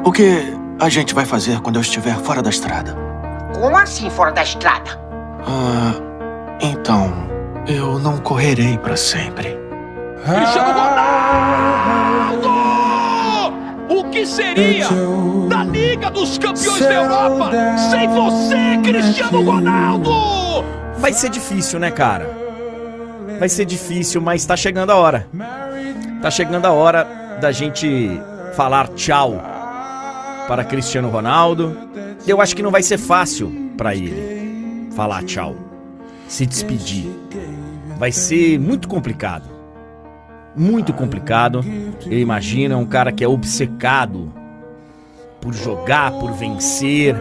O que a gente vai fazer quando eu estiver fora da estrada? Como assim fora da estrada? Então, eu não correrei para sempre. Cristiano Ronaldo! O que seria da Liga dos Campeões da Europa sem você, Cristiano Ronaldo? Vai ser difícil, né, cara? Vai ser difícil, mas tá chegando a hora. Tá chegando a hora da gente falar tchau para Cristiano Ronaldo. Eu acho que não vai ser fácil para ele falar tchau, se despedir. Vai ser muito complicado. Muito complicado. Eu imagino, é um cara que é obcecado por jogar, por vencer.